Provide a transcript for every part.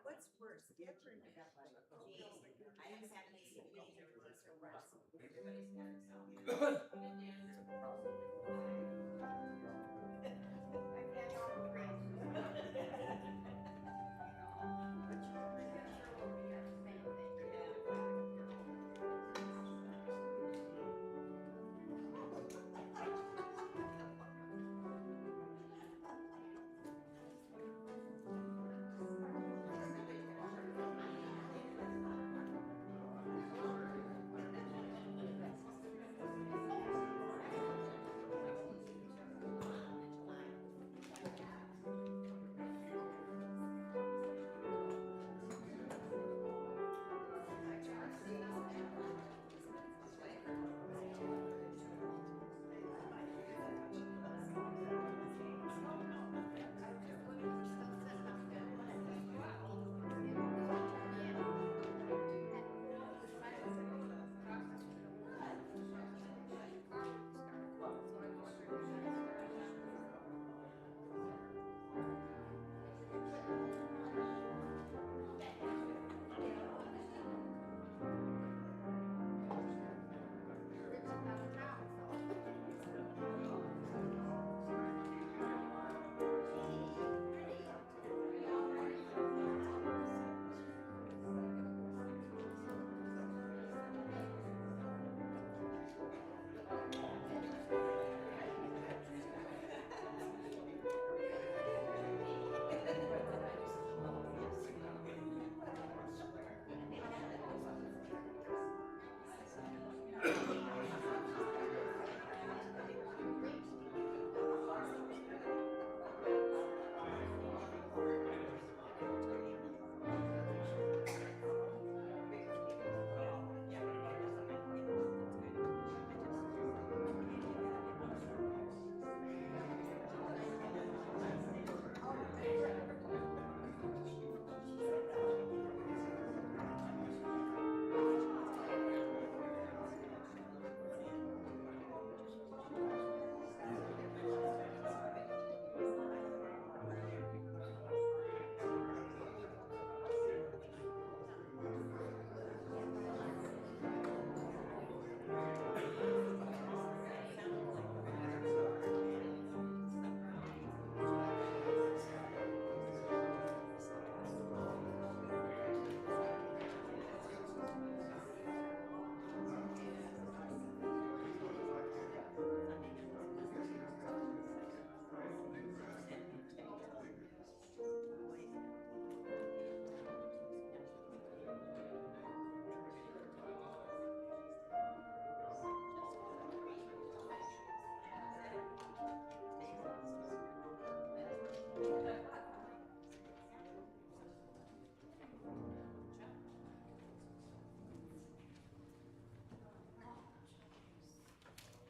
What's worse, gift or neglect? I just had these meetings or release or rest. Everybody's got it. I've had all the friends.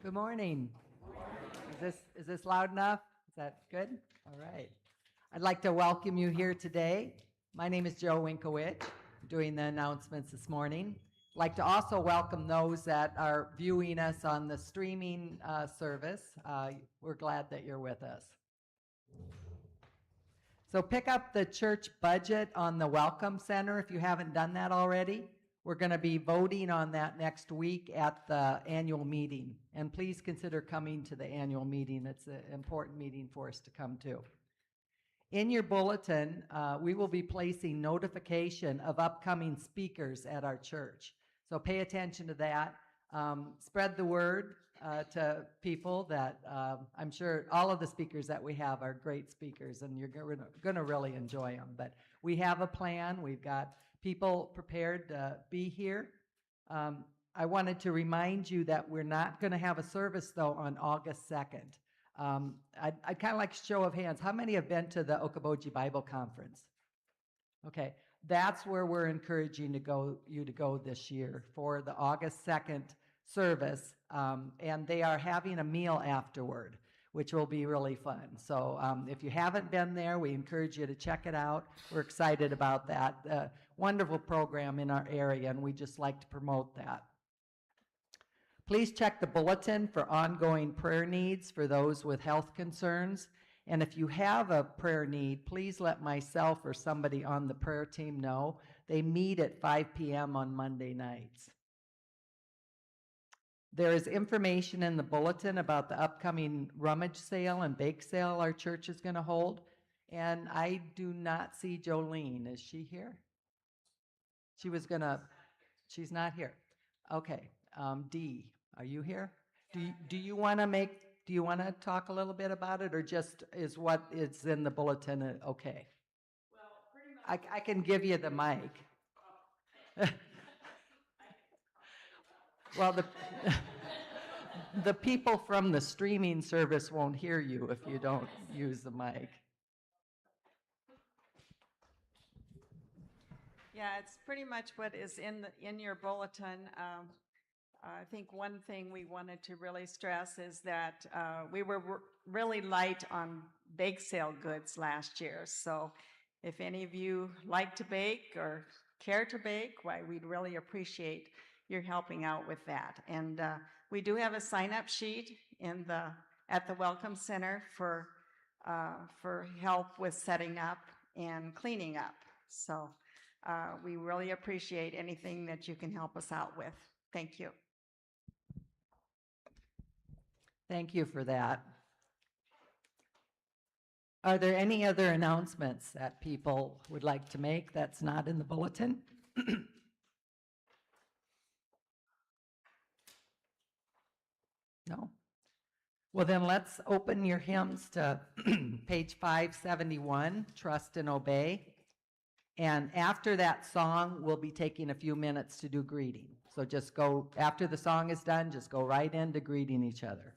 Good morning. Is this loud enough? Is that good? All right. I'd like to welcome you here today. My name is Joe Winkowicz, doing the announcements this morning. I'd like to also welcome those that are viewing us on the streaming service. We're glad that you're with us. So pick up the church budget on the Welcome Center if you haven't done that already. We're going to be voting on that next week at the annual meeting. And please consider coming to the annual meeting. It's an important meeting for us to come to. In your bulletin, we will be placing notification of upcoming speakers at our church. So pay attention to that. Spread the word to people that I'm sure all of the speakers that we have are great speakers, and you're going to really enjoy them. But we have a plan. We've got people prepared to be here. I wanted to remind you that we're not going to have a service, though, on August 2nd. I'd kind of like a show of hands. How many have been to the Okoboji Bible Conference? Okay, that's where we're encouraging you to go this year for the August 2nd service, and they are having a meal afterward, which will be really fun. So if you haven't been there, we encourage you to check it out. We're excited about that. Wonderful program in our area, and we just like to promote that. Please check the bulletin for ongoing prayer needs for those with health concerns. And if you have a prayer need, please let myself or somebody on the prayer team know. They meet at 5 p.m. on Monday nights. There is information in the bulletin about the upcoming rummage sale and bake sale our church is going to hold. And I do not see Jolene. Is she here? She's not here. Okay. Dee, are you here? Do you want to talk a little bit about it, or just is what is in the bulletin okay? Well, pretty much. I can give you the mic. Well, the people from the streaming service won't hear you if you don't use the mic. Yeah, it's pretty much what is in your bulletin. I think one thing we wanted to really stress is that we were really light on bake sale goods last year. So if any of you like to bake or care to bake, why, we'd really appreciate your helping out with that. And we do have a sign-up sheet at the Welcome Center for help with setting up and cleaning up. So we really appreciate anything that you can help us out with. Thank you. Thank you for that. Are there any other announcements that people would like to make that's not in the bulletin? No? Well, then let's open your hymns to page 571, Trust and Obey. And after that song, we'll be taking a few minutes to do greeting. So just go, after the song is done, just go right into greeting each other.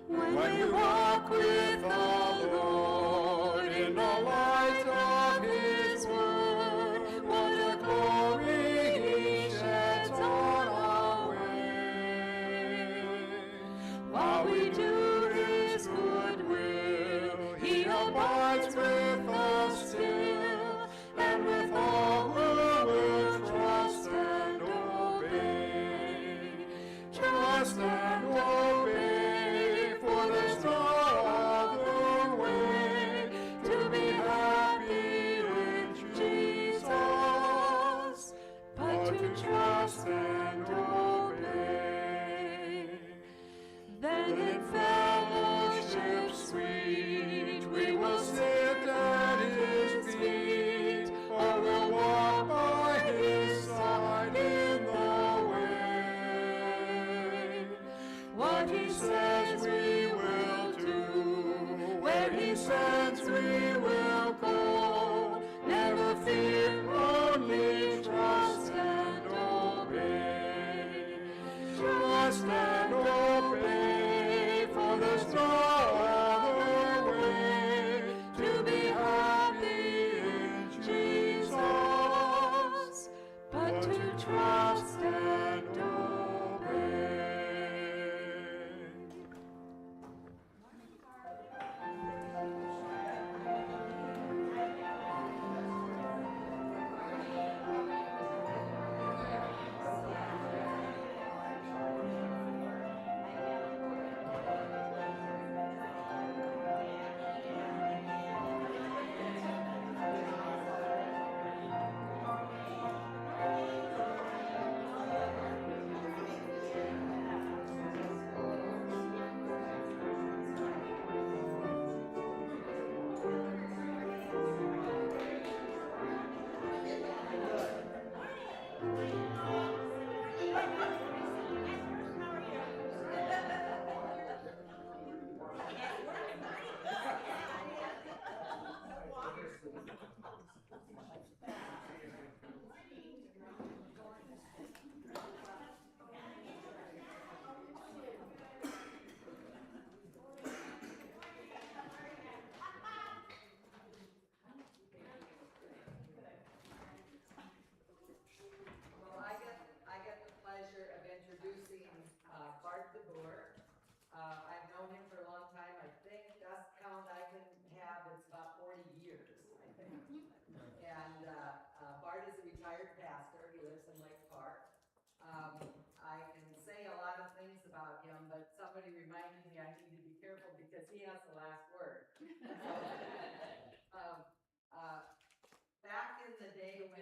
When we walk with the Lord in the light of His word, what a glory He sheds on our way. While we do His good will, He abides with us still, and with all who will trust and obey. Trust and obey. For the star of the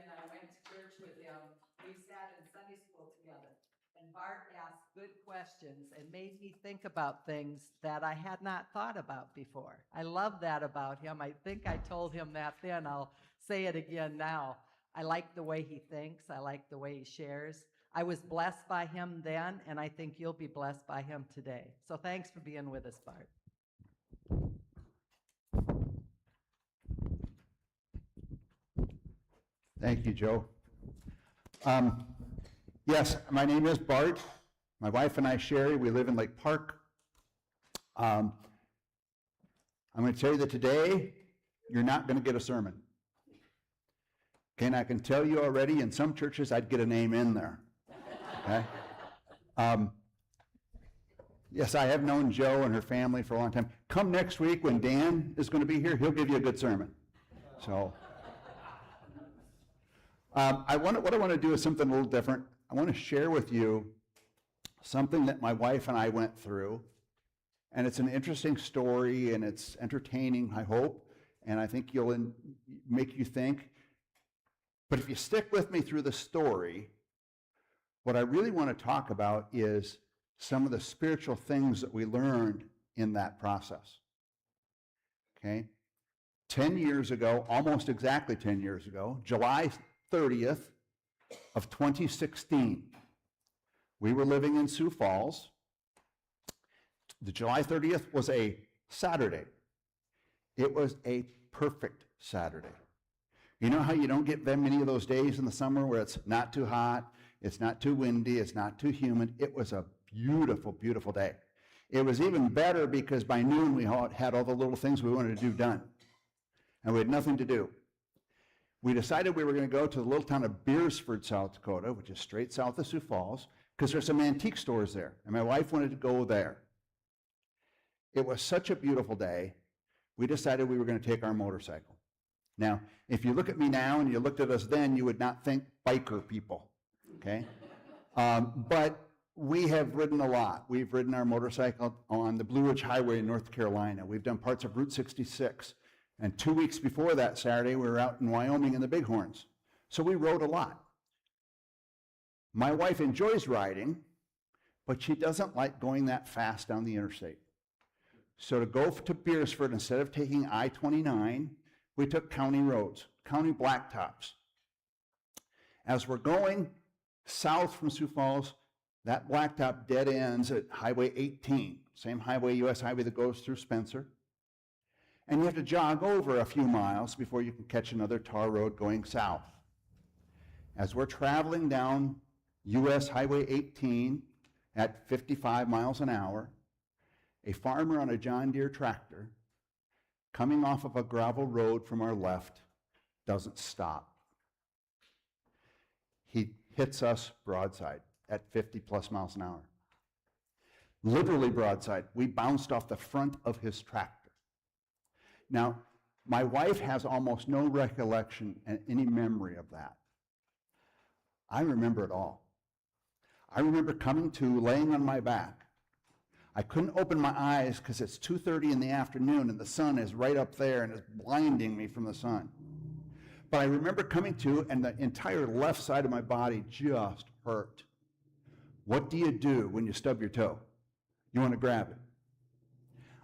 when I went to church with him, we sat in Sunday school together. And Bart asked good questions and made me think about things that I had not thought about before. I love that about him. I think I told him that then. I'll say it again now. I like the way he thinks. I like the way he shares. I was blessed by him then, and I think you'll be blessed by him today. So thanks for being with us, Bart. Thank you, Joe. Yes, my name is Bart. My wife and I, Sherry, we live in Lake Park. I'm going to tell you that today, you're not going to get a sermon. Okay, and I can tell you already, in some churches, I'd get a name in there. Okay? Yes, I have known Joe and her family for a long time. Come next week when Dan is going to be here, he'll give you a good sermon. So, what I want to do is something a little different. I want to share with you something that my wife and I went through. And it's an interesting story, and it's entertaining, I hope. And I think you'll make you think. But if you stick with me through the story, what I really want to talk about is some of the spiritual things that we learned in that process. Okay? 10 years ago, almost exactly 10 years ago, July 30th of 2016, we were living in Sioux Falls. The July 30th was a Saturday. It was a perfect Saturday. You know how you don't get that many of those days in the summer where it's not too hot, it's not too windy, it's not too humid? It was a beautiful, beautiful day. It was even better because by noon we had all the little things we wanted to do done. And we had nothing to do. We decided we were going to go to the little town of Beersford, South Dakota, which is straight south of Sioux Falls, because there's some antique stores there, and my wife wanted to go there. It was such a beautiful day, we decided we were going to take our motorcycle. Now, if you look at me now and you looked at us then, you would not think biker people, okay? But we have ridden a lot. We've ridden our motorcycle on the Blue Ridge Highway in North Carolina. We've done parts of Route 66. And 2 weeks before that Saturday, we were out in Wyoming in the Bighorns. So we rode a lot. My wife enjoys riding, but she doesn't like going that fast down the interstate. So to go to Beersford, instead of taking I-29, we took county roads, county blacktops. As we're going south from Sioux Falls, that blacktop dead ends at Highway 18, same highway, U.S. highway that goes through Spencer. And you have to jog over a few miles before you can catch another tar road going south. As we're traveling down U.S. Highway 18 at 55 miles an hour, a farmer on a John Deere tractor coming off of a gravel road from our left doesn't stop. He hits us broadside at 50 plus miles an hour. Literally broadside. We bounced off the front of his tractor. Now, my wife has almost no recollection and any memory of that. I remember it all. I remember coming to, laying on my back. I couldn't open my eyes because it's 2:30 in the afternoon and the sun is right up there and it's blinding me from the sun. But I remember coming to, and the entire left side of my body just hurt. What do you do when you stub your toe? You want to grab it.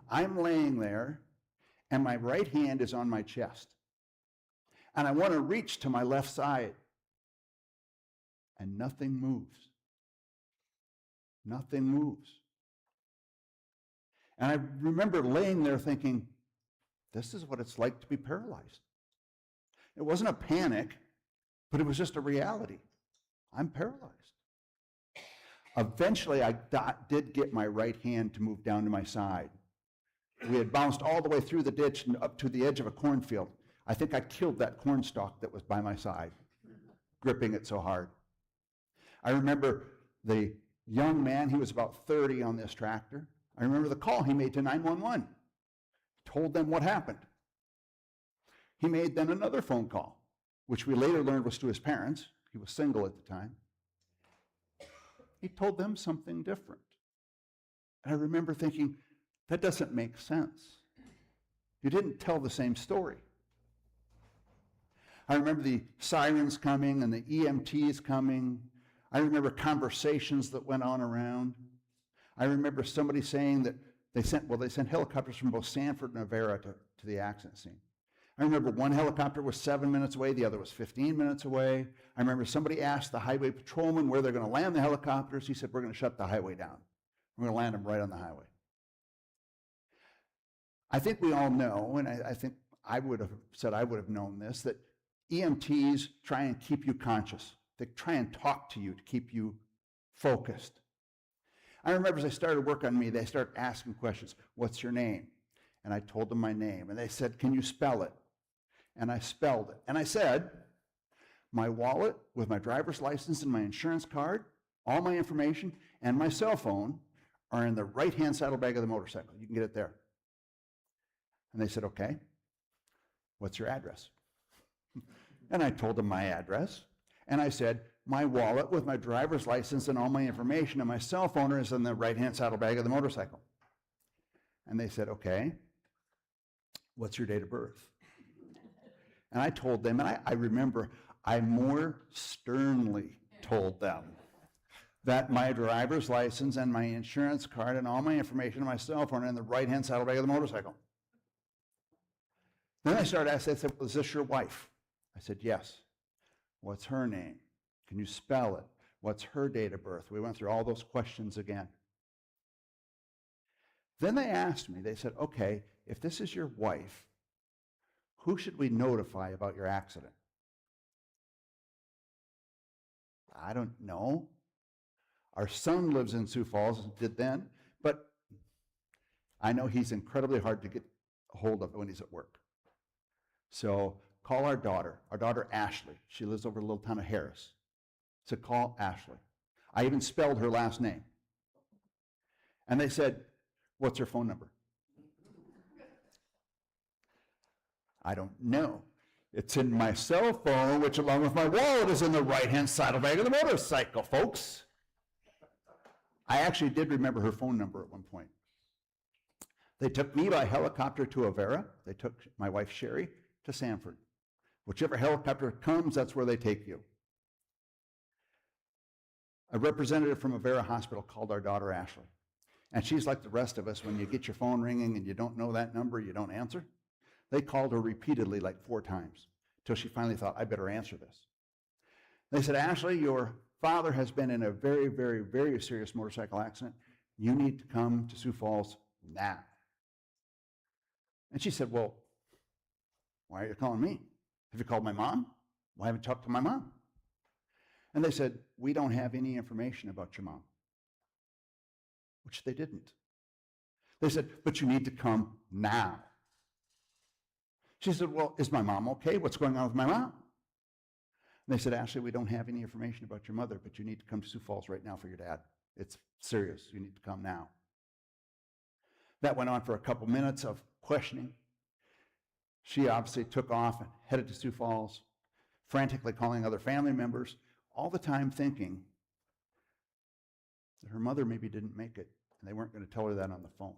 I'm laying there, and my right hand is on my chest. And I want to reach to my left side. And nothing moves. Nothing moves. And I remember laying there thinking, this is what it's like to be paralyzed. It wasn't a panic, but it was just a reality. I'm paralyzed. Eventually, I did get my right hand to move down to my side. We had bounced all the way through the ditch and up to the edge of a cornfield. I think I killed that corn stalk that was by my side, gripping it so hard. I remember the young man, he was about 30 on this tractor. I remember the call he made to 911. Told them what happened. He made then another phone call, which we later learned was to his parents. He was single at the time. He told them something different. And I remember thinking, that doesn't make sense. You didn't tell the same story. I remember the sirens coming and the EMTs coming. I remember conversations that went on around. I remember somebody saying that they sent helicopters from both Sanford and Avera to the accident scene. I remember one helicopter was 7 minutes away, the other was 15 minutes away. I remember somebody asked the highway patrolman where they're going to land the helicopters. He said, we're going to shut the highway down. We're going to land them right on the highway. I think we all know, and I think I would have known this, that EMTs try and keep you conscious. They try and talk to you to keep you focused. I remember as they started work on me, they started asking questions. What's your name? And I told them my name. And they said, can you spell it? And I spelled it. And I said, my wallet with my driver's license and my insurance card, all my information, and my cell phone are in the right-hand saddlebag of the motorcycle. You can get it there. And they said, okay, what's your address? And I told them my address. And I said, my wallet with my driver's license and all my information and my cell phone is in the right-hand saddlebag of the motorcycle. And they said, okay, what's your date of birth? And I told them, and I remember I more sternly told them that my driver's license and my insurance card and all my information and my cell phone are in the right-hand saddlebag of the motorcycle. Then I started asking, they said, well, is this your wife? I said, yes. What's her name? Can you spell it? What's her date of birth? We went through all those questions again. Then they asked me, they said, okay, if this is your wife, who should we notify about your accident? I don't know. Our son lives in Sioux Falls, did then, but I know he's incredibly hard to get a hold of when he's at work. So call our daughter Ashley. She lives over a little town of Harris. So call Ashley. I even spelled her last name. And they said, what's her phone number? I don't know. It's in my cell phone, which along with my wallet is in the right-hand saddlebag of the motorcycle, folks. I actually did remember her phone number at one point. They took me by helicopter to Avera. They took my wife, Sherry, to Sanford. Whichever helicopter comes, that's where they take you. A representative from Avera Hospital called our daughter, Ashley. And she's like the rest of us. When you get your phone ringing and you don't know that number, you don't answer. They called her repeatedly, like 4 times, till she finally thought, I better answer this. They said, Ashley, your father has been in a very, very, very serious motorcycle accident. You need to come to Sioux Falls now. And she said, well, why are you calling me? Have you called my mom? Why haven't you talked to my mom? And they said, we don't have any information about your mom. Which they didn't. They said, but you need to come now. She said, well, is my mom okay? What's going on with my mom? And they said, Ashley, we don't have any information about your mother, but you need to come to Sioux Falls right now for your dad. It's serious. You need to come now. That went on for a couple minutes of questioning. She obviously took off and headed to Sioux Falls, frantically calling other family members, all the time thinking that her mother maybe didn't make it, and they weren't going to tell her that on the phone.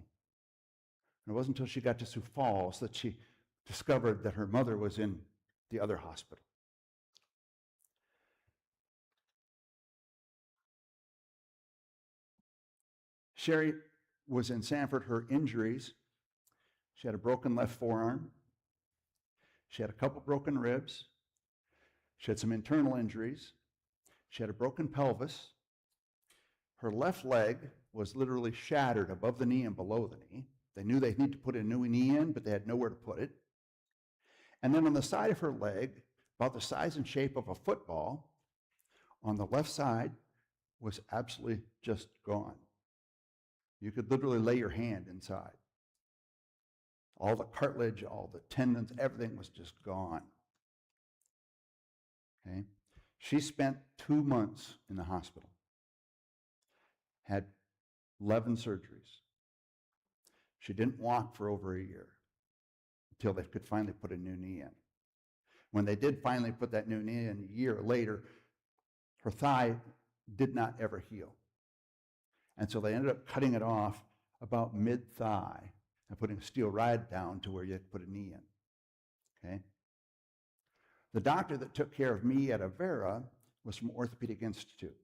And it wasn't until she got to Sioux Falls that she discovered that her mother was in the other hospital. Sherry was in Sanford. Her injuries, she had a broken left forearm. She had a couple broken ribs. She had some internal injuries. She had a broken pelvis. Her left leg was literally shattered above the knee and below the knee. They knew they needed to put a new knee in, but they had nowhere to put it. And then on the side of her leg, about the size and shape of a football, on the left side was absolutely just gone. You could literally lay your hand inside. All the cartilage, all the tendons, everything was just gone. Okay? She spent 2 months in the hospital, had 11 surgeries. She didn't walk for over a year until they could finally put a new knee in. When they did finally put that new knee in a year later, her thigh did not ever heal. And so they ended up cutting it off about mid-thigh and putting a steel rod down to where you had to put a knee in. Okay? The doctor that took care of me at Avera was from Orthopedic Institute.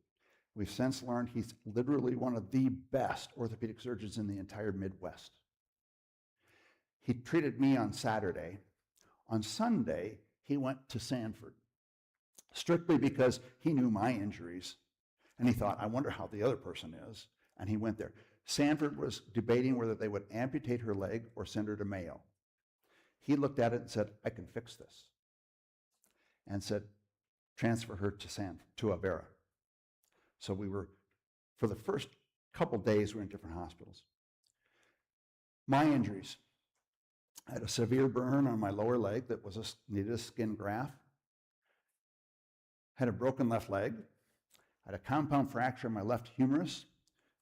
We've since learned he's literally one of the best orthopedic surgeons in the entire Midwest. He treated me on Saturday. On Sunday, he went to Sanford, strictly because he knew my injuries, and he thought, I wonder how the other person is, and he went there. Sanford was debating whether they would amputate her leg or send her to Mayo. He looked at it and said, I can fix this, and said, transfer her to Avera. So we were, for the first couple days, we were in different hospitals. My injuries. I had a severe burn on my lower leg that needed a skin graft. Had a broken left leg. I had a compound fracture in my left humerus.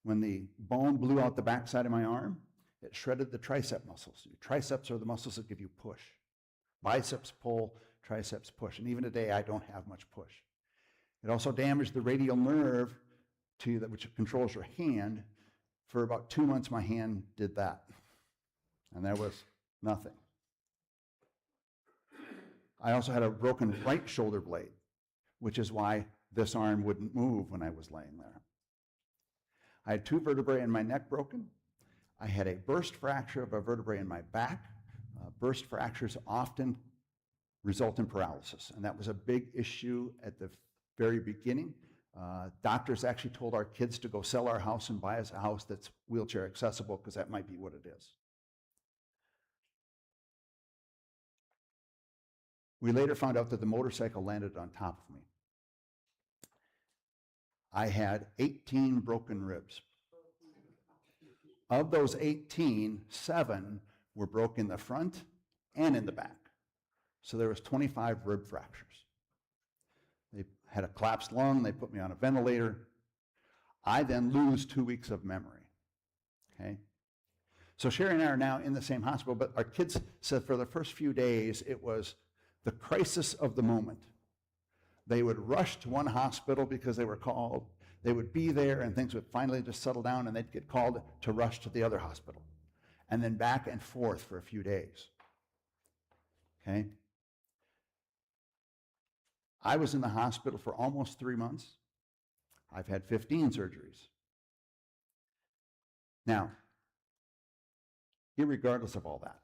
When the bone blew out the backside of my arm, it shredded the tricep muscles. Your triceps are the muscles that give you push. Biceps pull, triceps push. And even today, I don't have much push. It also damaged the radial nerve which controls your hand. For about 2 months, my hand did that. And there was nothing. I also had a broken right shoulder blade, which is why this arm wouldn't move when I was laying there. I had 2 vertebrae in my neck broken. I had a burst fracture of a vertebrae in my back. Burst fractures often result in paralysis, and that was a big issue at the very beginning. Doctors actually told our kids to go sell our house and buy us a house that's wheelchair accessible, because that might be what it is. We later found out that the motorcycle landed on top of me. I had 18 broken ribs. Of those 18, 7 were broken in the front and in the back. So there was 25 rib fractures. They had a collapsed lung. They put me on a ventilator. I then lose 2 weeks of memory. Okay? So Sherry and I are now in the same hospital, but our kids said for the first few days it was the crisis of the moment. They would rush to one hospital because they were called. They would be there and things would finally just settle down, and they'd get called to rush to the other hospital. And then back and forth for a few days. Okay? I was in the hospital for almost 3 months. I've had 15 surgeries. Now, irregardless of all that,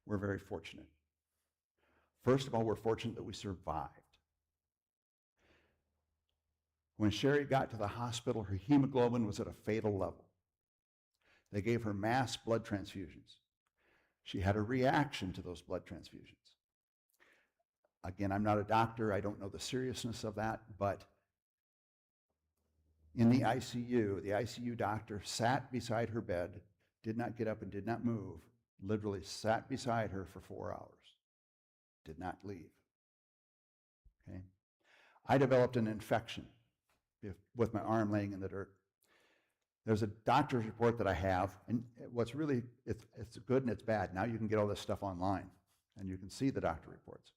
we're very fortunate. First of all, we're fortunate that we survived. When Sherry got to the hospital, her hemoglobin was at a fatal level. They gave her mass blood transfusions. She had a reaction to those blood transfusions. Again, I'm not a doctor. I don't know the seriousness of that, but in the ICU doctor sat beside her bed, did not get up and did not move, literally sat beside her for 4 hours, did not leave. Okay? I developed an infection with my arm laying in the dirt. There's a doctor's report that I have, and what's really, it's good and it's bad. Now you can get all this stuff online, and you can see the doctor reports.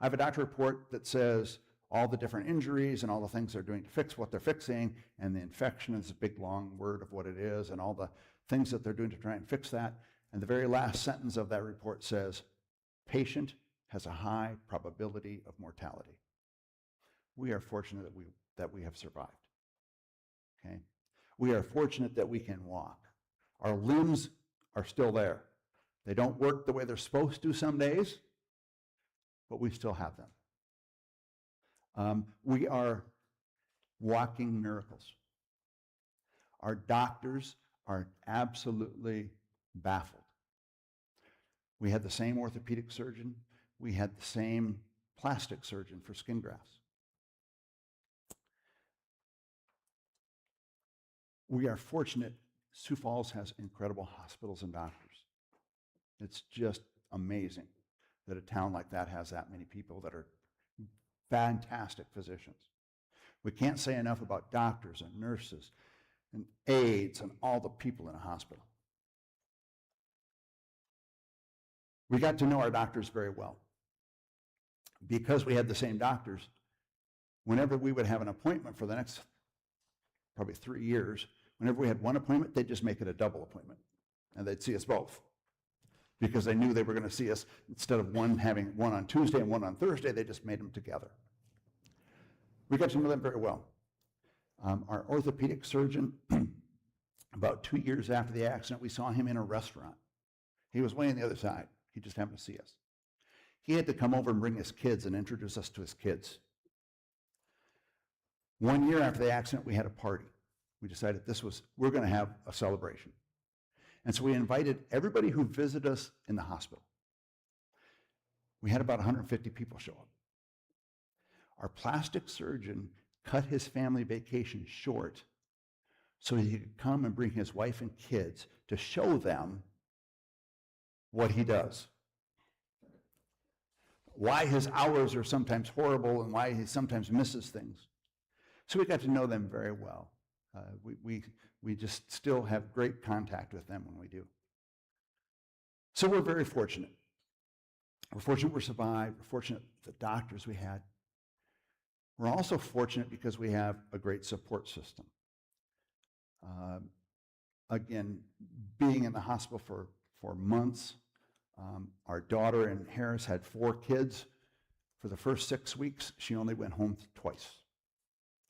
I have a doctor report that says all the different injuries and all the things they're doing to fix what they're fixing, and the infection is a big long word of what it is, and all the things that they're doing to try and fix that. And the very last sentence of that report says, patient has a high probability of mortality. We are fortunate that we have survived. Okay? We are fortunate that we can walk. Our limbs are still there. They don't work the way they're supposed to some days, but we still have them. We are walking miracles. Our doctors are absolutely baffled. We had the same orthopedic surgeon. We had the same plastic surgeon for skin grafts. We are fortunate. Sioux Falls has incredible hospitals and doctors. It's just amazing that a town like that has that many people that are fantastic physicians. We can't say enough about doctors and nurses and aides and all the people in a hospital. We got to know our doctors very well. Because we had the same doctors, whenever we would have an appointment for the next probably 3 years, whenever we had one appointment, they'd just make it a double appointment, and they'd see us both. because they knew they were going to see us. Instead of having one on Tuesday and one on Thursday, they just made them together. We got to know them very well. Our orthopedic surgeon, about 2 years after the accident, we saw him in a restaurant. He was way on the other side. He just happened to see us. He had to come over and bring his kids and introduce us to his kids. 1 year after the accident, we had a party. We decided we're going to have a celebration. And so we invited everybody who visited us in the hospital. We had about 150 people show up. Our plastic surgeon cut his family vacation short so he could come and bring his wife and kids to show them what he does. Why his hours are sometimes horrible and why he sometimes misses things. So we got to know them very well. We just still have great contact with them when we do. So we're very fortunate. We're fortunate we survived. We're fortunate the doctors we had. We're also fortunate because we have a great support system. Again, being in the hospital for months, our daughter in Harris had 4 kids. For the first 6 weeks, she only went home twice.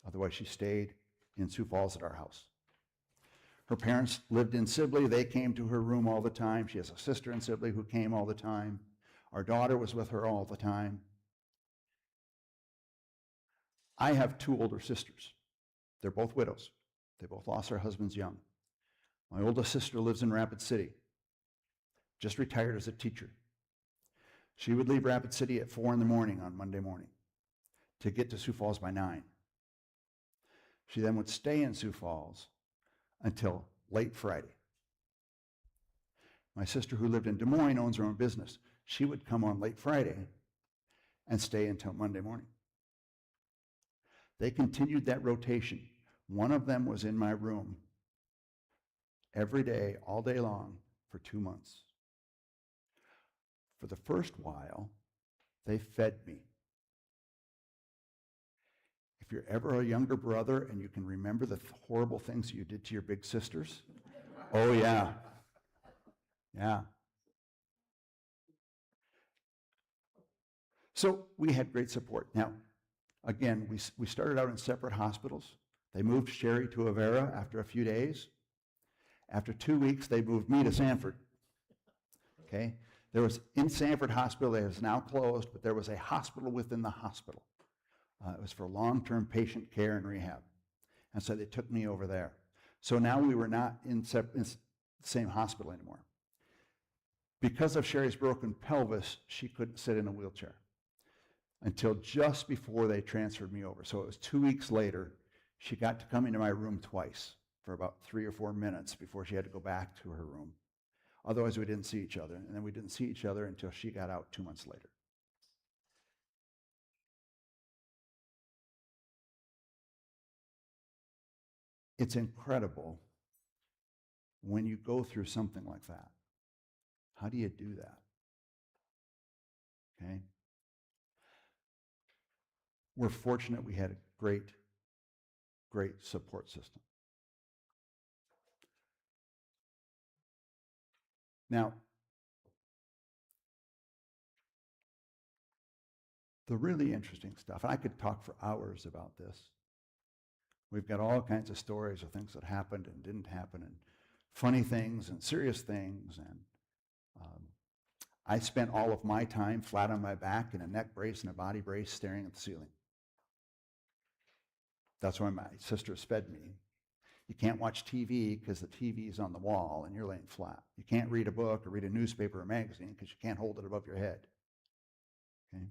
Otherwise, she stayed in Sioux Falls at our house. Her parents lived in Sibley. They came to her room all the time. She has a sister in Sibley who came all the time. Our daughter was with her all the time. I have 2 older sisters. They're both widows. They both lost their husbands young. My oldest sister lives in Rapid City, just retired as a teacher. She would leave Rapid City at 4 in the morning on Monday morning to get to Sioux Falls by 9. She then would stay in Sioux Falls until late Friday. My sister, who lived in Des Moines, owns her own business. She would come on late Friday and stay until Monday morning. They continued that rotation. One of them was in my room every day, all day long, for 2 months. For the first while, they fed me. If you're ever a younger brother and you can remember the horrible things you did to your big sisters, oh yeah, yeah. So we had great support. Now, again, we started out in separate hospitals. They moved Sherry to Avera after a few days. After 2 weeks, they moved me to Sanford. Okay? There was, in Sanford Hospital, that is now closed, but there was a hospital within the hospital. It was for long-term patient care and rehab. And so they took me over there. So now we were not in the same hospital anymore. Because of Sherry's broken pelvis, she couldn't sit in a wheelchair until just before they transferred me over. So it was 2 weeks later, she got to come into my room twice for about 3 or 4 minutes before she had to go back to her room. Otherwise, we didn't see each other. And then we didn't see each other until she got out 2 months later. It's incredible when you go through something like that. How do you do that? Okay? We're fortunate we had a great, great support system. Now, the really interesting stuff, and I could talk for hours about this. We've got all kinds of stories of things that happened and didn't happen, and funny things and serious things. And I spent all of my time flat on my back in a neck brace and a body brace staring at the ceiling. That's why my sisters fed me. You can't watch TV because the TV is on the wall and you're laying flat. You can't read a book or read a newspaper or magazine because you can't hold it above your head. Okay?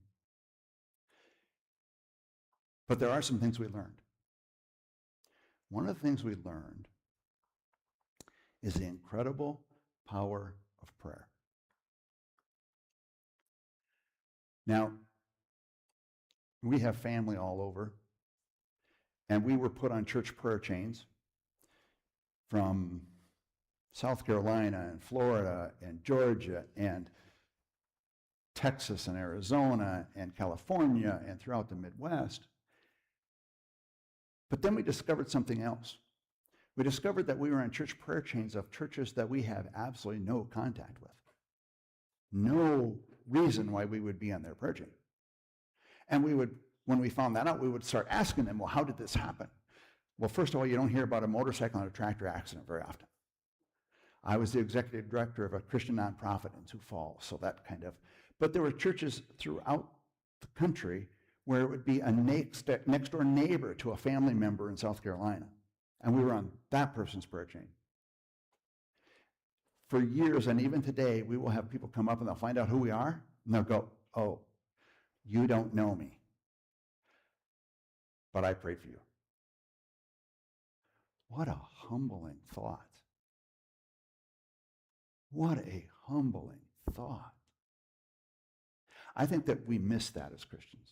But there are some things we learned. One of the things we learned is the incredible power of prayer. Now, we have family all over, and we were put on church prayer chains from South Carolina and Florida and Georgia and Texas and Arizona and California and throughout the Midwest. But then we discovered something else. We discovered that we were on church prayer chains of churches that we have absolutely no contact with. no reason why we would be on their prayer chain. And we would, when we found that out, we would start asking them, well, how did this happen? Well, first of all, you don't hear about a motorcycle and a tractor accident very often. I was the executive director of a Christian nonprofit in Sioux Falls, so that kind of, but there were churches throughout the country where it would be a next door neighbor to a family member in South Carolina. And we were on that person's prayer chain. For years, and even today, we will have people come up and they'll find out who we are, and they'll go, oh, you don't know me, but I prayed for you. What a humbling thought. What a humbling thought. I think that we miss that as Christians.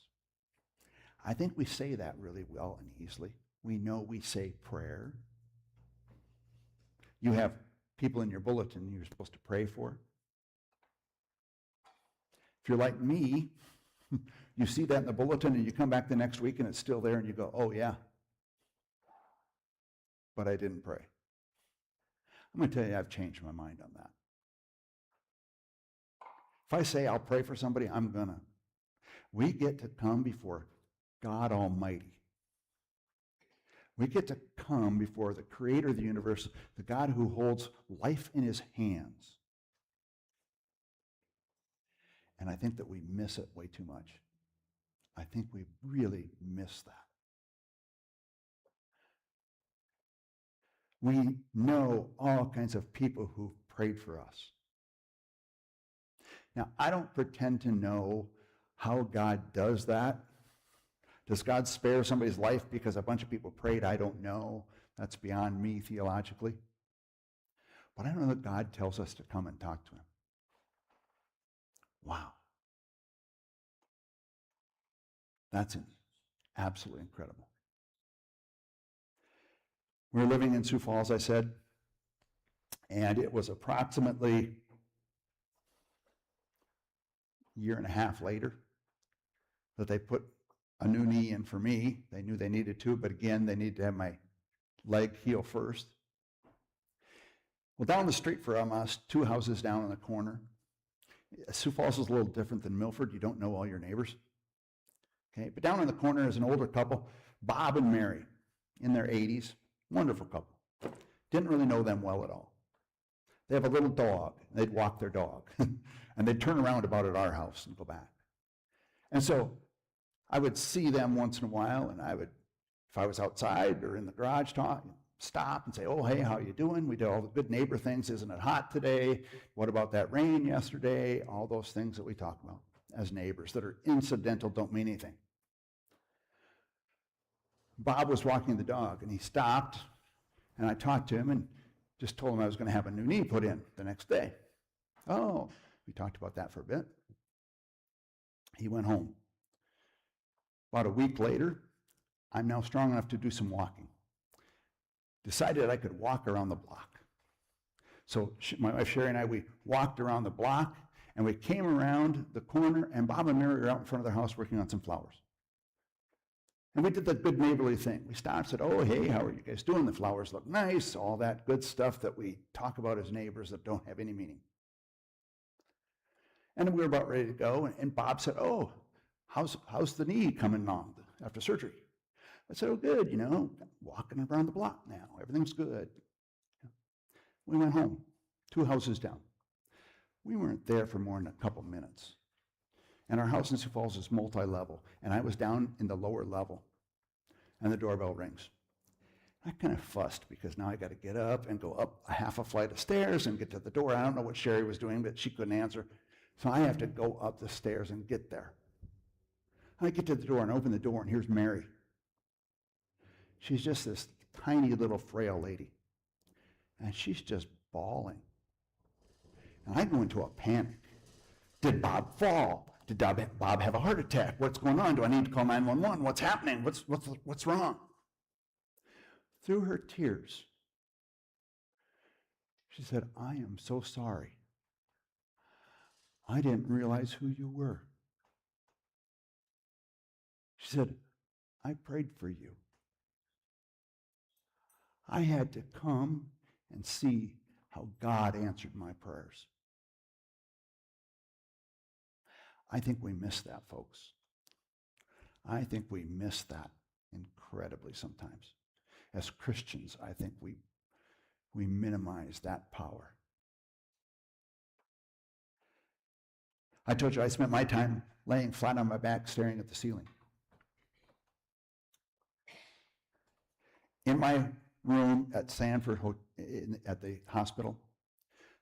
I think we say that really well and easily. We know we say prayer. You have people in your bulletin you're supposed to pray for. If you're like me, you see that in the bulletin and you come back the next week and it's still there and you go, oh yeah, but I didn't pray. I'm going to tell you, I've changed my mind on that. If I say I'll pray for somebody, I'm going to. We get to come before God Almighty. We get to come before the creator of the universe, the God who holds life in his hands. And I think that we miss it way too much. I think we really miss that. We know all kinds of people who've prayed for us. Now, I don't pretend to know how God does that. Does God spare somebody's life because a bunch of people prayed? I don't know. That's beyond me theologically. But I know that God tells us to come and talk to him. Wow. That's absolutely incredible. We were living in Sioux Falls, I said, and it was approximately a year and a half later that they put a new knee in for me. They knew they needed to, but again, they needed to have my leg heal first. Well, down the street from us, 2 houses down in the corner. Sioux Falls is a little different than Milford. You don't know all your neighbors. Okay, but down in the corner is an older couple, Bob and Mary, in their 80s. Wonderful couple. Didn't really know them well at all. They have a little dog. They'd walk their dog. And they'd turn around about at our house and go back. And so I would see them once in a while, and I would, if I was outside or in the garage, stop and say, oh, hey, how you doing? We did all the good neighbor things. Isn't it hot today? What about that rain yesterday? All those things that we talk about as neighbors that are incidental, don't mean anything. Bob was walking the dog, and he stopped, and I talked to him and just told him I was going to have a new knee put in the next day. Oh, we talked about that for a bit. He went home. About a week later, I'm now strong enough to do some walking. Decided I could walk around the block. So my wife Sherry and I, we walked around the block, and we came around the corner, and Bob and Mary were out in front of their house working on some flowers. And we did the good neighborly thing. We stopped and said, oh, hey, how are you guys doing? The flowers look nice, all that good stuff that we talk about as neighbors that don't have any meaning. And we were about ready to go, and Bob said, oh, how's the knee coming along after surgery? I said, oh, good, walking around the block now. Everything's good. We went home, 2 houses down. We weren't there for more than a couple minutes. And our house in Sioux Falls is multi-level, and I was down in the lower level, and the doorbell rings. I kind of fussed because now I got to get up and go up a half a flight of stairs and get to the door. I don't know what Sherry was doing, but she couldn't answer. So I have to go up the stairs and get there. I get to the door and open the door, and here's Mary. She's just this tiny little frail lady, and she's just bawling. And I go into a panic. Did Bob fall? Did Bob have a heart attack? What's going on? Do I need to call 911? What's happening? What's wrong? Through her tears, she said, I am so sorry. I didn't realize who you were. She said, I prayed for you. I had to come and see how God answered my prayers. I think we miss that, folks. I think we miss that incredibly sometimes. As Christians, I think we minimize that power. I told you I spent my time laying flat on my back staring at the ceiling. In my room at Sanford at the hospital,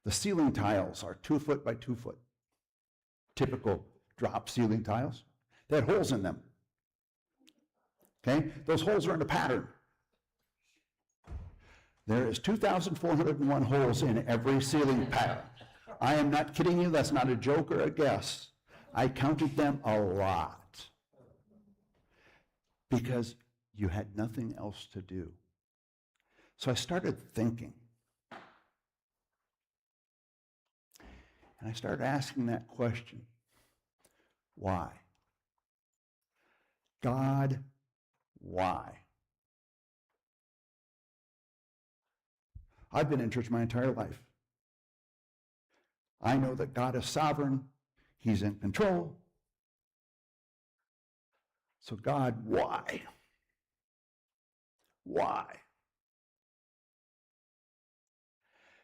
the ceiling tiles are 2 foot by 2 foot. Typical drop ceiling tiles. They had holes in them. Okay? Those holes are in a pattern. There is 2,401 holes in every ceiling pattern. I am not kidding you. That's not a joke or a guess. I counted them a lot because you had nothing else to do. So I started thinking. And I started asking that question. Why? God, why? I've been in church my entire life. I know that God is sovereign. He's in control. So God, why? Why?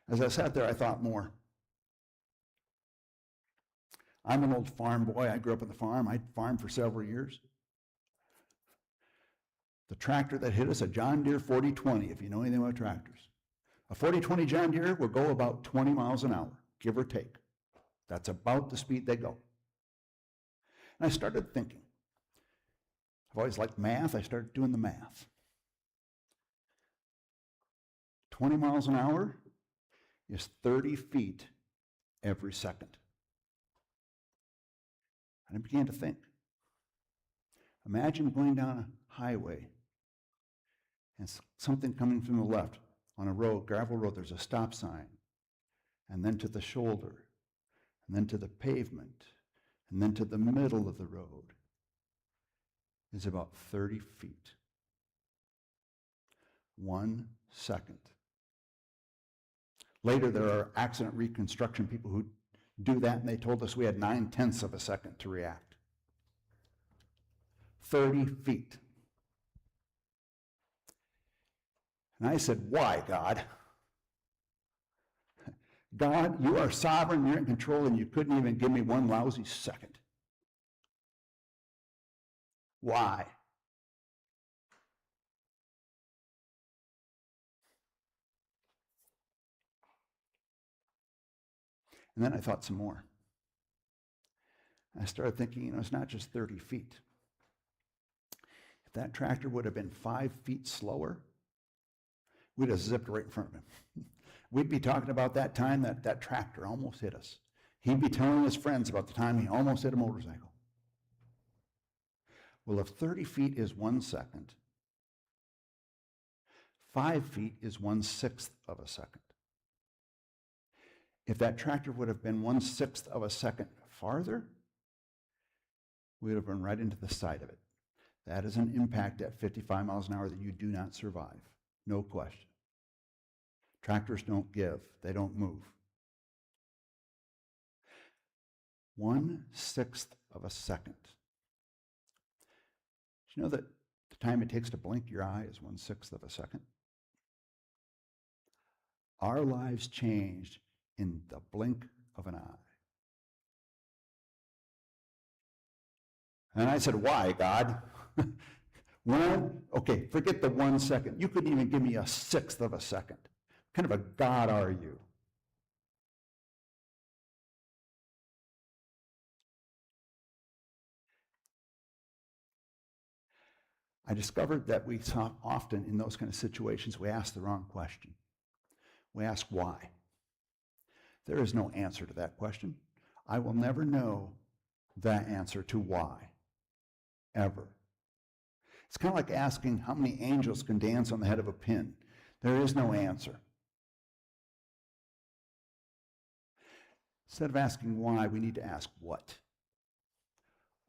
As I sat there, I thought more. I'm an old farm boy. I grew up on the farm. I farmed for several years. The tractor that hit us, a John Deere 4020, if you know anything about tractors. A 4020 John Deere will go about 20 miles an hour, give or take. That's about the speed they go. And I started thinking. I've always liked math. I started doing the math. 20 miles an hour is 30 feet every second. And I began to think. Imagine going down a highway and something coming from the left on a road, gravel road, there's a stop sign, and then to the shoulder, and then to the pavement, and then to the middle of the road is about 30 feet. 1 second. Later, there are accident reconstruction people who do that, and they told us we had 9/10 of a second to react. 30 feet. And I said, why, God? God, you are sovereign, you're in control, and you couldn't even give me one lousy second. Why? And then I thought some more. I started thinking, it's not just 30 feet. If that tractor would have been 5 feet slower, we'd have zipped right in front of him. We'd be talking about that time that tractor almost hit us. He'd be telling his friends about the time he almost hit a motorcycle. Well, if 30 feet is 1 second, 5 feet is 1/6 of a second. If that tractor would have been 1/6 of a second farther, we would have run right into the side of it. That is an impact at 55 miles an hour that you do not survive. No question. Tractors don't give. They don't move. 1/6 of a second. Do you know that the time it takes to blink your eye is 1/6 of a second? Our lives changed in the blink of an eye. And I said, why, God? Okay, forget the 1 second. You couldn't even give me 1/6 of a second. What kind of a God are you? I discovered that we often in those kind of situations, we ask the wrong question. We ask why. There is no answer to that question. I will never know the answer to why, ever. It's kind of like asking how many angels can dance on the head of a pin. There is no answer. Instead of asking why, we need to ask what.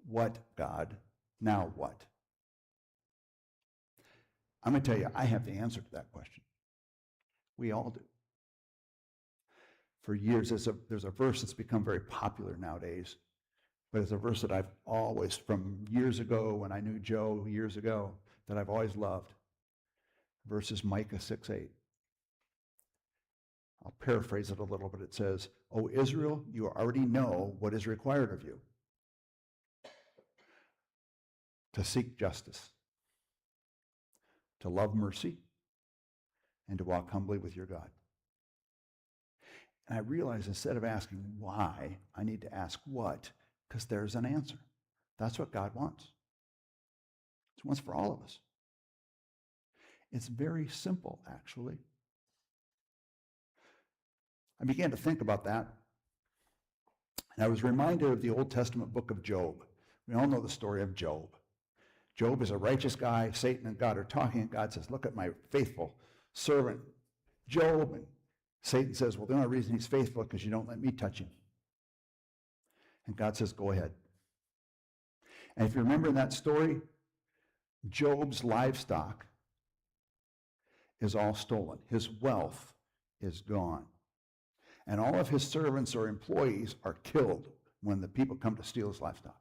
What, God? Now what? I'm going to tell you, I have the answer to that question. We all do. For years, there's a verse that's become very popular nowadays. but it's a verse that I've always, from years ago when I knew Joe years ago, that I've always loved. Verse is Micah 6:8. I'll paraphrase it a little, but it says, "O Israel, you already know what is required of you. To seek justice, to love mercy, and to walk humbly with your God." And I realize instead of asking why, I need to ask what, because there's an answer. That's what God wants. He wants for all of us. It's very simple, actually. I began to think about that, and I was reminded of the Old Testament book of Job. We all know the story of Job. Job is a righteous guy. Satan and God are talking, and God says, "Look at my faithful servant, Job." And Satan says, "Well, the only reason he's faithful is because you don't let me touch him." And God says, "Go ahead." And if you remember in that story, Job's livestock is all stolen. His wealth is gone. And all of his servants or employees are killed when the people come to steal his livestock.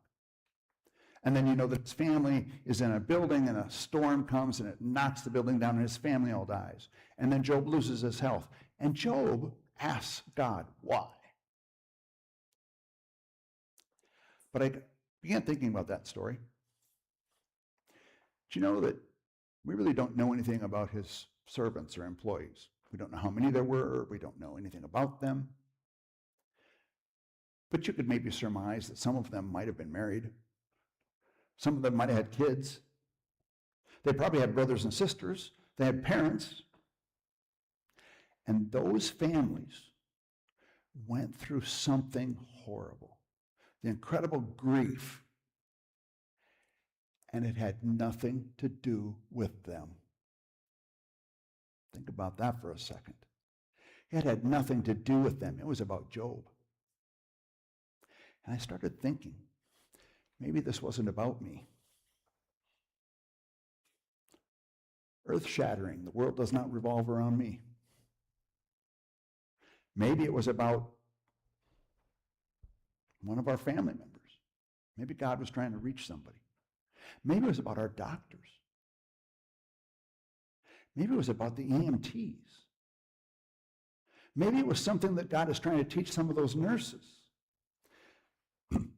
And then you know that his family is in a building and a storm comes and it knocks the building down and his family all dies. And then Job loses his health. And Job asks God, why? But I began thinking about that story. Do you know that we really don't know anything about his servants or employees? We don't know how many there were. We don't know anything about them. But you could maybe surmise that some of them might have been married. Some of them might have had kids. They probably had brothers and sisters. They had parents. And those families went through something horrible. The incredible grief. And it had nothing to do with them. Think about that for a second. It had nothing to do with them. It was about Job. And I started thinking, maybe this wasn't about me. Earth-shattering. The world does not revolve around me. Maybe it was about one of our family members. Maybe God was trying to reach somebody. Maybe it was about our doctors. Maybe it was about the EMTs. Maybe it was something that God is trying to teach some of those nurses.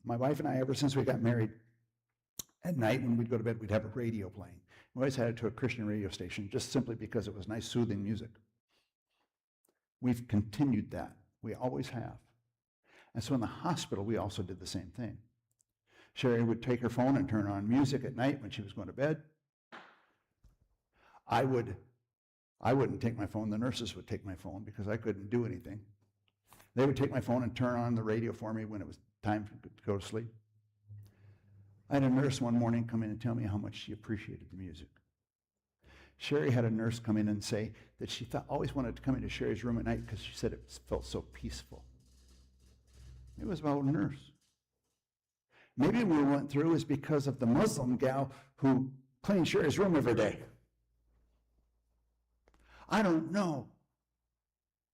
My wife and I, ever since we got married, at night when we'd go to bed, we'd have a radio playing. We always had it to a Christian radio station, just simply because it was nice, soothing music. We've continued that. We always have. And so in the hospital, we also did the same thing. Sherry would take her phone and turn on music at night when she was going to bed. I wouldn't take my phone. The nurses would take my phone because I couldn't do anything. They would take my phone and turn on the radio for me when it was time to go to sleep. I had a nurse one morning come in and tell me how much she appreciated the music. Sherry had a nurse come in and say that she always wanted to come into Sherry's room at night because she said it felt so peaceful. It was about a nurse. Maybe we went through is because of the Muslim gal who cleaned Sherry's room every day. I don't know.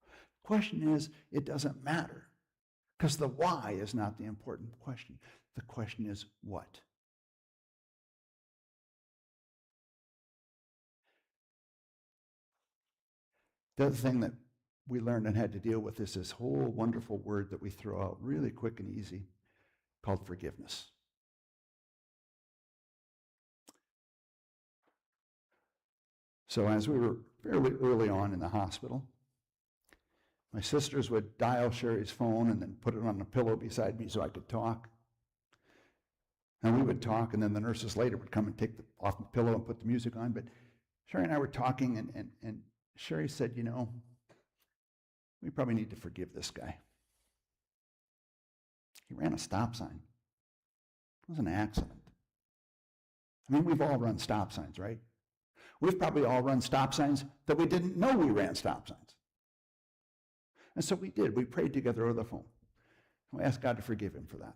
The question is, it doesn't matter. Because the why is not the important question. The question is what? The other thing that we learned and had to deal with is this whole wonderful word that we throw out really quick and easy called forgiveness. So as we were fairly early on in the hospital, my sisters would dial Sherry's phone and then put it on a pillow beside me so I could talk. And we would talk, and then the nurses later would come and take off the pillow and put the music on. But Sherry and I were talking, and Sherry said, you know, we probably need to forgive this guy. He ran a stop sign. It was an accident. I mean, we've all run stop signs, right? We've probably all run stop signs that we didn't know we ran stop signs. And so we did. We prayed together over the phone. We asked God to forgive him for that.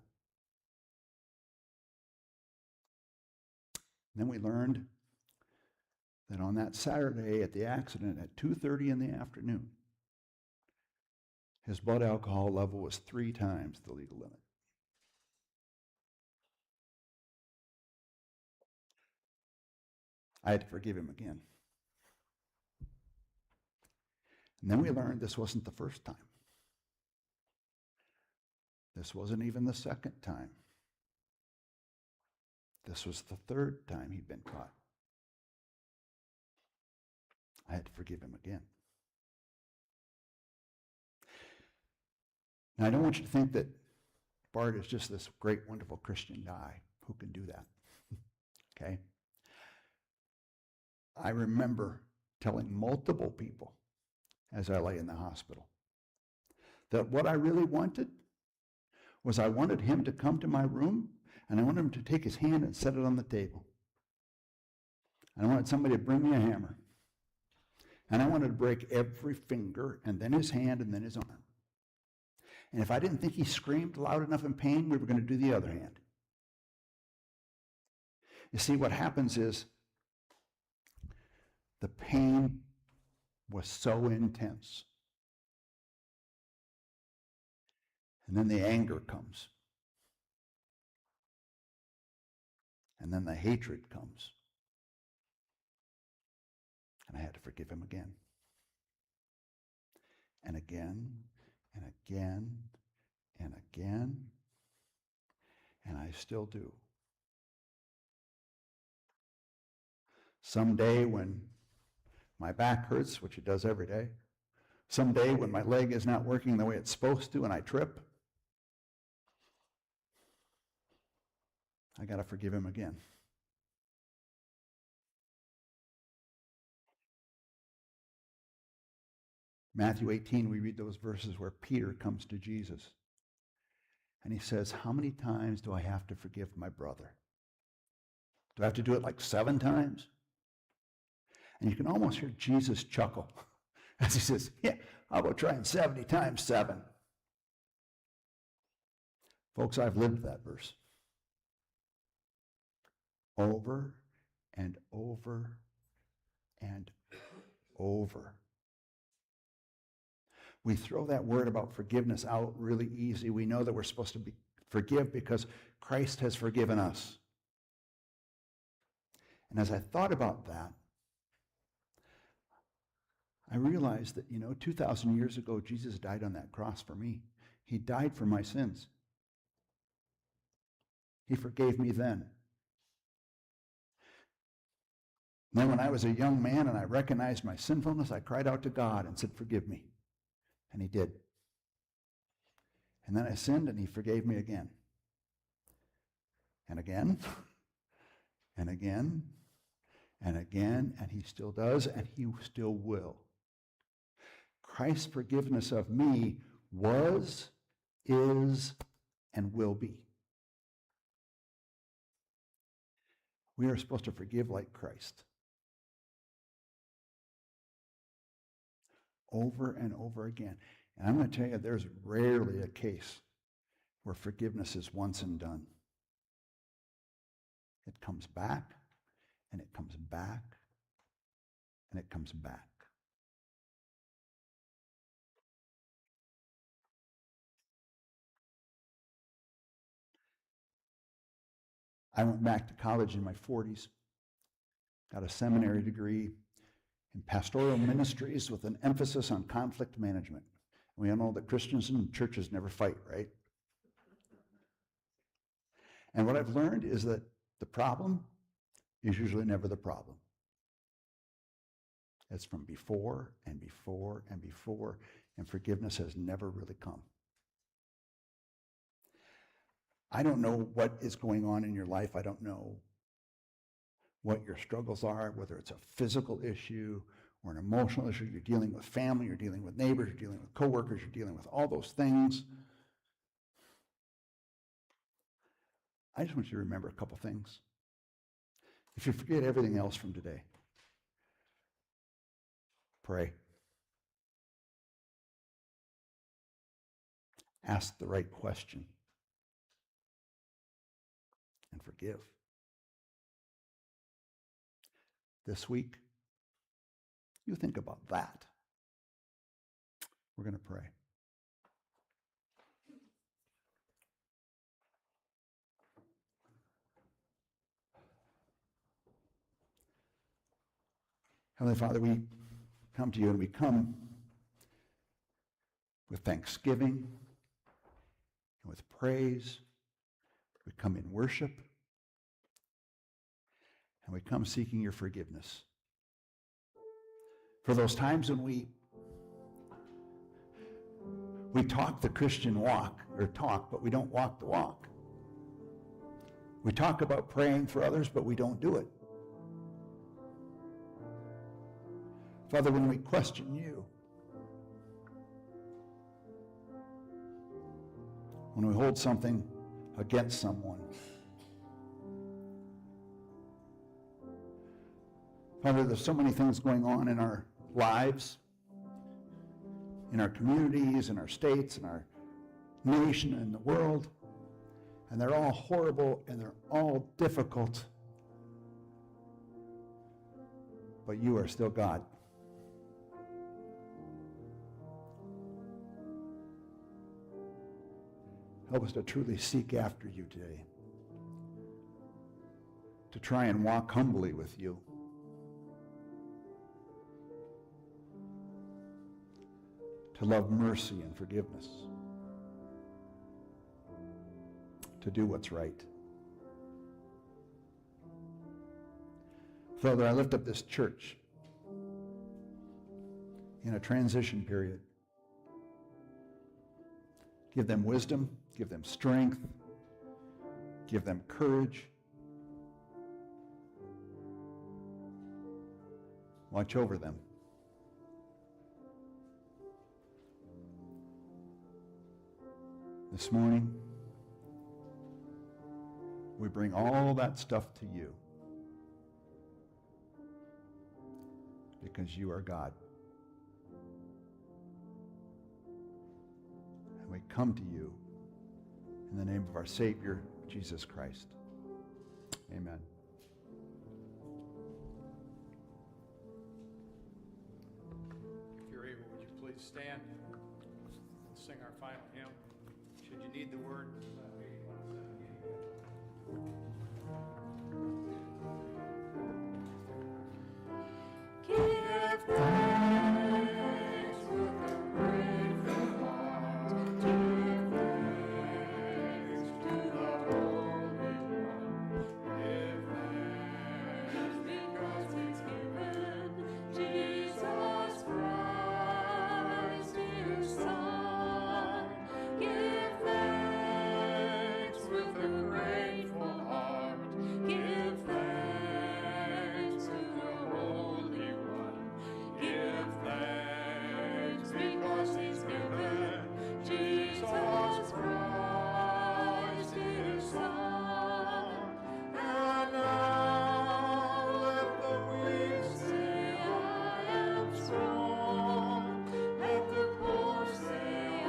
Then we learned that on that Saturday at the accident at 2:30 in the afternoon, his blood alcohol level was 3 times the legal limit. I had to forgive him again. And then we learned this wasn't the first time. This wasn't even the second time. This was the third time he'd been caught. I had to forgive him again. Now, I don't want you to think that Bart is just this great, wonderful Christian guy who can do that. Okay? I remember telling multiple people as I lay in the hospital that what I really wanted was I wanted him to come to my room, and I wanted him to take his hand and set it on the table. And I wanted somebody to bring me a hammer. And I wanted to break every finger, and then his hand, and then his arm. And if I didn't think he screamed loud enough in pain, we were going to do the other hand. You see, what happens is the pain was so intense. And then the anger comes. And then the hatred comes. And I had to forgive him again. And again, and again, and again. And I still do. Someday when my back hurts, which it does every day, someday when my leg is not working the way it's supposed to and I trip, I got to forgive him again. Matthew 18, we read those verses where Peter comes to Jesus. And he says, how many times do I have to forgive my brother? Do I have to do it like 7 times? And you can almost hear Jesus chuckle as he says, yeah, how about trying 70 times 7? Folks, I've lived that verse. Over and over and over. We throw that word about forgiveness out really easy. We know that we're supposed to forgive because Christ has forgiven us. And as I thought about that, I realized that, 2,000 years ago, Jesus died on that cross for me. He died for my sins. He forgave me then. And then when I was a young man and I recognized my sinfulness, I cried out to God and said, forgive me. And he did. And then I sinned and he forgave me again. And again. And again. And again. And he still does and he still will. Christ's forgiveness of me was, is, and will be. We are supposed to forgive like Christ. Over and over again. And I'm going to tell you, there's rarely a case where forgiveness is once and done. It comes back, and it comes back, and it comes back. I went back to college in my 40s, got a seminary degree in pastoral ministries with an emphasis on conflict management. We all know that Christians and churches never fight, right? And what I've learned is that the problem is usually never the problem. It's from before and before and before, and forgiveness has never really come. I don't know what is going on in your life. I don't know what your struggles are, whether it's a physical issue or an emotional issue. You're dealing with family, you're dealing with neighbors, you're dealing with coworkers, you're dealing with all those things. I just want you to remember a couple things. If you forget everything else from today, pray. Ask the right question. And forgive. This week, you think about that. We're going to pray. Heavenly Father, we come to you and we come with thanksgiving and with praise. We come in worship, and we come seeking your forgiveness for those times when we talk the Christian walk, but we don't walk the walk. We talk about praying for others, but we don't do it. Father, when we question you, when we hold something against someone, Father, there's so many things going on in our lives, in our communities, in our states, in our nation, and in the world, and they're all horrible and they're all difficult, but you are still God. Help us to truly seek after you today, to try and walk humbly with you, to love mercy and forgiveness, to do what's right. Father, I lift up this church in a transition period. Give them wisdom, give them strength, give them courage. Watch over them. This morning, we bring all that stuff to you because you are God. And we come to you in the name of our Savior, Jesus Christ. Amen. If you're able, would you please stand and sing our final hymn? Should you need the word? Give thanks with a grateful heart. Give thanks to the Holy One. Give thanks because He's given Jesus Christ, His Son. Give thanks with a grateful heart. Give thanks to the Holy One. Give thanks because He's given Jesus Christ, His Son. And now let the weak say, I am strong. Let the poor say, I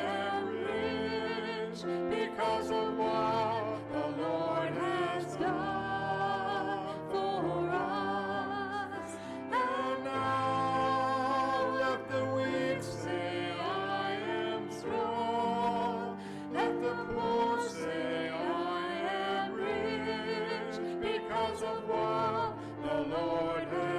am rich, because of what the Lord has done for us. And now let the weak say, I am strong. Let the poor say, I am rich, because of what the Lord has